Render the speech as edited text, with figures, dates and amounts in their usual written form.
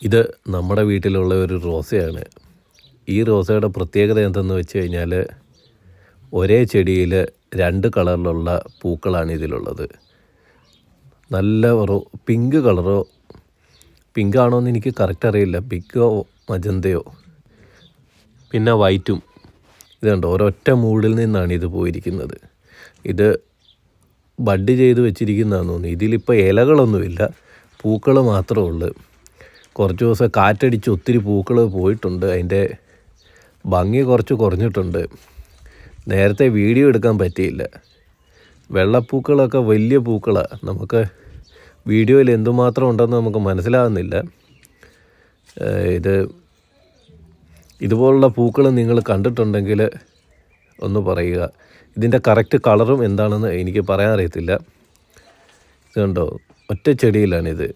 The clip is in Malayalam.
ഇത് നമ്മുടെ വീട്ടിലുള്ള ഒരു റോസയാണ്. ഈ റോസയുടെ പ്രത്യേകത എന്തെന്ന് വെച്ച് കഴിഞ്ഞാൽ ഒരേ ചെടിയിൽ 2 കളറിലുള്ള പൂക്കളാണ് ഇതിലുള്ളത്. നല്ല പിങ്ക് കളറോ, പിങ്കാണോ എന്ന് എനിക്ക് കറക്റ്റ് അറിയില്ല, പിങ്കോ മജന്തയോ പിന്നെ വൈറ്റും. ഇതുണ്ട്, ഒരൊറ്റ മൂടിൽ നിന്നാണ് ഇത് പോയിരിക്കുന്നത്. ഇത് ബഡ് ചെയ്ത് വെച്ചിരിക്കുന്നതാണെന്ന് തോന്നുന്നു. ഇതിലിപ്പോൾ ഇലകളൊന്നുമില്ല, പൂക്കൾ മാത്രമേ ഉള്ളൂ. കുറച്ച് ദിവസം കാറ്റടിച്ച് ഒത്തിരി പൂക്കൾ പോയിട്ടുണ്ട്, അതിൻ്റെ ഭംഗി കുറച്ച് കുറഞ്ഞിട്ടുണ്ട്. നേരത്തെ വീഡിയോ എടുക്കാൻ പറ്റിയില്ല. വെള്ളപ്പൂക്കളൊക്കെ വലിയ പൂക്കളാണ്, നമുക്ക് വീഡിയോയിൽ എന്തുമാത്രം ഉണ്ടെന്ന് നമുക്ക് മനസ്സിലാകുന്നില്ല. ഇതുപോലുള്ള പൂക്കൾ നിങ്ങൾ കണ്ടിട്ടുണ്ടെങ്കിൽ ഒന്ന് പറയുക. ഇതിൻ്റെ കറക്റ്റ് കളറും എന്താണെന്ന് എനിക്ക് പറയാൻ അറിയത്തില്ല. ഇതുണ്ടോ, ഒറ്റ ചെടിയിലാണിത്.